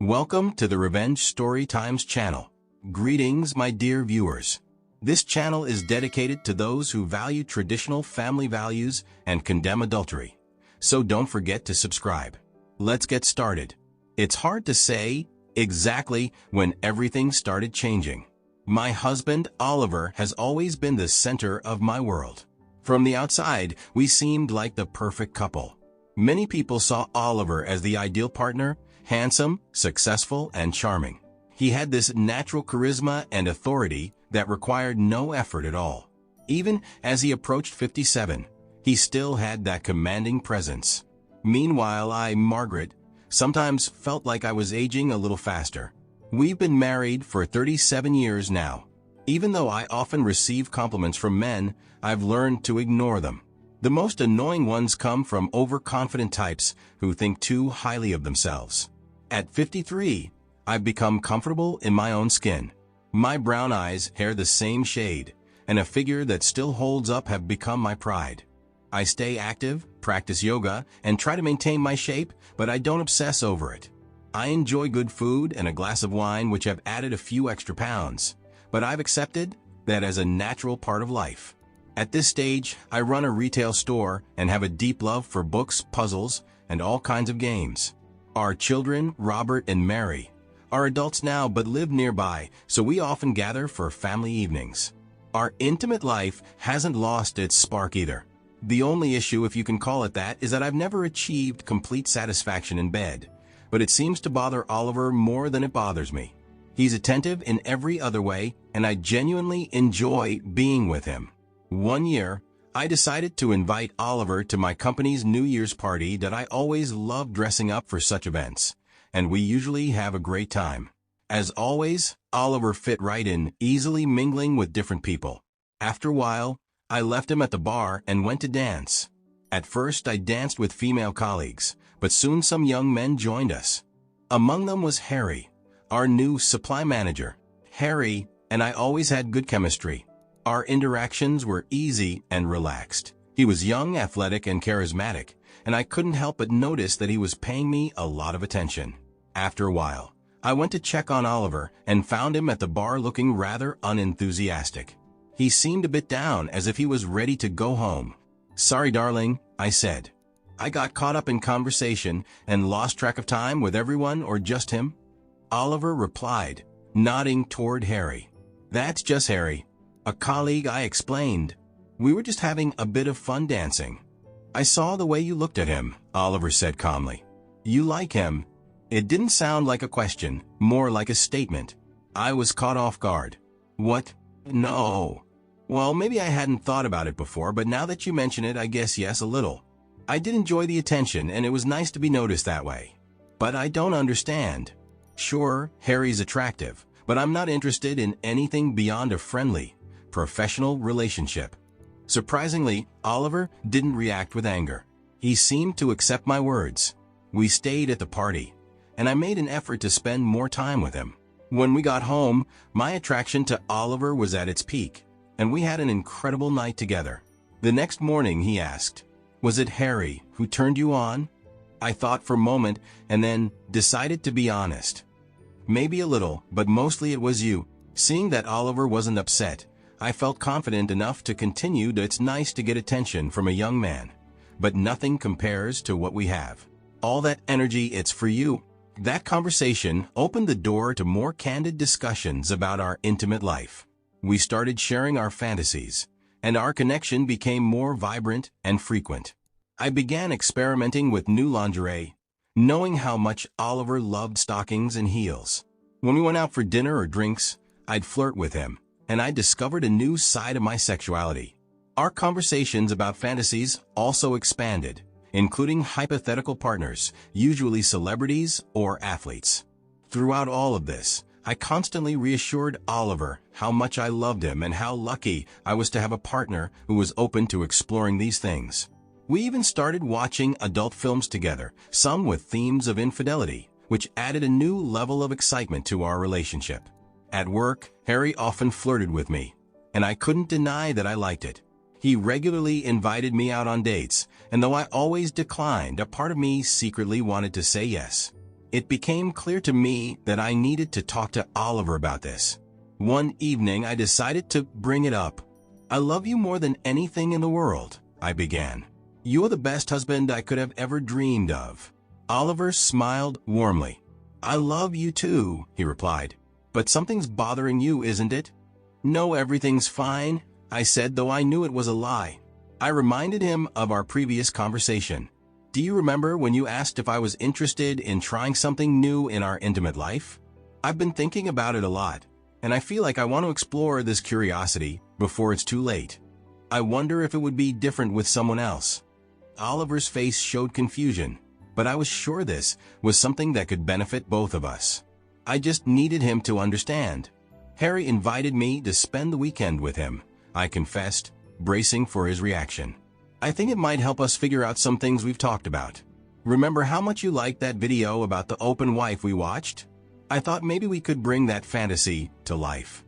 Welcome to the Revenge Story Times channel. Greetings, my dear viewers. This channel is dedicated to those who value traditional family values and condemn adultery. So don't forget to subscribe. Let's get started. It's hard to say exactly when everything started changing. My husband, Oliver, has always been the center of my world. From the outside, we seemed like the perfect couple. Many people saw Oliver as the ideal partner, handsome, successful, and charming. He had this natural charisma and authority that required no effort at all. Even as he approached 57, he still had that commanding presence. Meanwhile, I, Margaret, sometimes felt like I was aging a little faster. We've been married for 37 years now. Even though I often receive compliments from men, I've learned to ignore them. The most annoying ones come from overconfident types who think too highly of themselves. At 53, I've become comfortable in my own skin. My brown eyes, hair the same shade, and a figure that still holds up have become my pride. I stay active, practice yoga, and try to maintain my shape, but I don't obsess over it. I enjoy good food and a glass of wine, which have added a few extra pounds, but I've accepted that as a natural part of life. At this stage, I run a retail store and have a deep love for books, puzzles, and all kinds of games. Our children, Robert and Mary, are adults now but live nearby, so we often gather for family evenings. Our intimate life hasn't lost its spark either. The only issue, if you can call it that, is that I've never achieved complete satisfaction in bed, but it seems to bother Oliver more than it bothers me. He's attentive in every other way, and I genuinely enjoy being with him. One year, I decided to invite Oliver to my company's New Year's party that I always love dressing up for such events, and we usually have a great time. As always, Oliver fit right in, easily mingling with different people. After a while, I left him at the bar and went to dance. At first, I danced with female colleagues, but soon some young men joined us. Among them was Harry, our new supply manager. Harry and I always had good chemistry. Our interactions were easy and relaxed. He was young, athletic, and charismatic, and I couldn't help but notice that he was paying me a lot of attention. After a while, I went to check on Oliver and found him at the bar looking rather unenthusiastic. He seemed a bit down, as if he was ready to go home. "Sorry, darling," I said. "I got caught up in conversation and lost track of time with everyone, or just him?" Oliver replied, nodding toward Harry. "That's just Harry. A colleague," I explained. "We were just having a bit of fun dancing." "I saw the way you looked at him," Oliver said calmly. "You like him?" It didn't sound like a question, more like a statement. I was caught off guard. "What? No." "Well, maybe I hadn't thought about it before, but now that you mention it, I guess yes, a little. I did enjoy the attention, and it was nice to be noticed that way. But I don't understand. Sure, Harry's attractive, but I'm not interested in anything beyond a friendly, professional relationship." Surprisingly, Oliver didn't react with anger. He seemed to accept my words. We stayed at the party, and I made an effort to spend more time with him. When we got home, my attraction to Oliver was at its peak, and we had an incredible night together. The next morning, he asked, "Was it Harry who turned you on?" I thought for a moment and then decided to be honest. "Maybe a little, but mostly it was you." Seeing that Oliver wasn't upset, I felt confident enough to continue that it's nice to get attention from a young man, but nothing compares to what we have. All that energy, it's for you. That conversation opened the door to more candid discussions about our intimate life. We started sharing our fantasies, and our connection became more vibrant and frequent. I began experimenting with new lingerie, knowing how much Oliver loved stockings and heels. When we went out for dinner or drinks, I'd flirt with him, and I discovered a new side of my sexuality. Our conversations about fantasies also expanded, including hypothetical partners, usually celebrities or athletes. Throughout all of this, I constantly reassured Oliver how much I loved him and how lucky I was to have a partner who was open to exploring these things. We even started watching adult films together, some with themes of infidelity, which added a new level of excitement to our relationship. At work, Harry often flirted with me, and I couldn't deny that I liked it. He regularly invited me out on dates, and though I always declined, a part of me secretly wanted to say yes. It became clear to me that I needed to talk to Oliver about this. One evening, I decided to bring it up. "I love you more than anything in the world," I began. "You're the best husband I could have ever dreamed of." Oliver smiled warmly. "I love you too," he replied. "But something's bothering you, isn't it?" "No, everything's fine," I said, though I knew it was a lie. I reminded him of our previous conversation. "Do you remember when you asked if I was interested in trying something new in our intimate life? I've been thinking about it a lot, and I feel like I want to explore this curiosity before it's too late. I wonder if it would be different with someone else." Oliver's face showed confusion, but I was sure this was something that could benefit both of us. I just needed him to understand. "Harry invited me to spend the weekend with him," I confessed, bracing for his reaction. "I think it might help us figure out some things we've talked about. Remember how much you liked that video about the open wife we watched? I thought maybe we could bring that fantasy to life."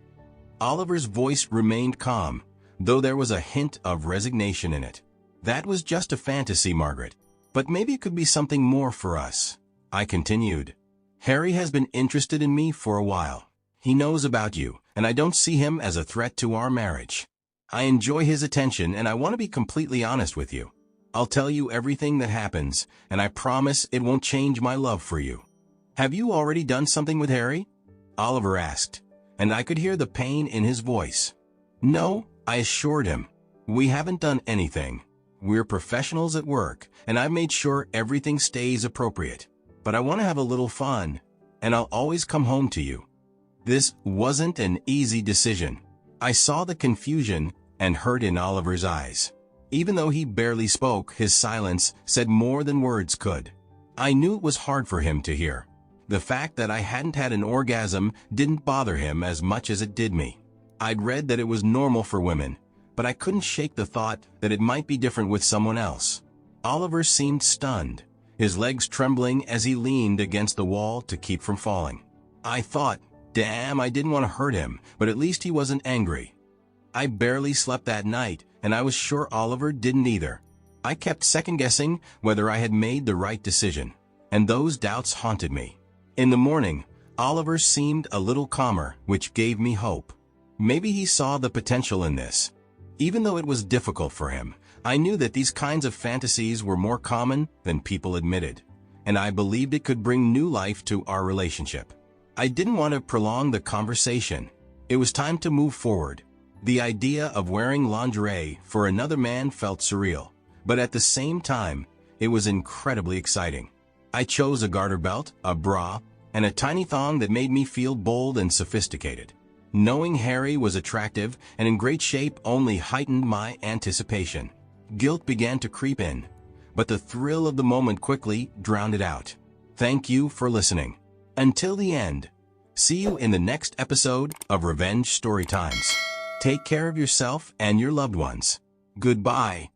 Oliver's voice remained calm, though there was a hint of resignation in it. "That was just a fantasy, Margaret. But maybe it could be something more for us," I continued. "Harry has been interested in me for a while. He knows about you, and I don't see him as a threat to our marriage. I enjoy his attention, and I want to be completely honest with you. I'll tell you everything that happens, and I promise it won't change my love for you." "Have you already done something with Harry?" Oliver asked, and I could hear the pain in his voice. "No," I assured him. "We haven't done anything. We're professionals at work, and I've made sure everything stays appropriate. But I want to have a little fun, and I'll always come home to you." This wasn't an easy decision. I saw the confusion and hurt in Oliver's eyes. Even though he barely spoke, his silence said more than words could. I knew it was hard for him to hear. The fact that I hadn't had an orgasm didn't bother him as much as it did me. I'd read that it was normal for women, but I couldn't shake the thought that it might be different with someone else. Oliver seemed stunned, his legs trembling as he leaned against the wall to keep from falling. I thought, damn, I didn't want to hurt him, but at least he wasn't angry. I barely slept that night, and I was sure Oliver didn't either. I kept second-guessing whether I had made the right decision, and those doubts haunted me. In the morning, Oliver seemed a little calmer, which gave me hope. Maybe he saw the potential in this. Even though it was difficult for him, I knew that these kinds of fantasies were more common than people admitted, and I believed it could bring new life to our relationship. I didn't want to prolong the conversation. It was time to move forward. The idea of wearing lingerie for another man felt surreal, but at the same time, it was incredibly exciting. I chose a garter belt, a bra, and a tiny thong that made me feel bold and sophisticated. Knowing Harry was attractive and in great shape only heightened my anticipation. Guilt began to creep in, but the thrill of the moment quickly drowned it out. Thank you for listening. Until the end. See you in the next episode of Revenge Storytimes. Take care of yourself and your loved ones. Goodbye.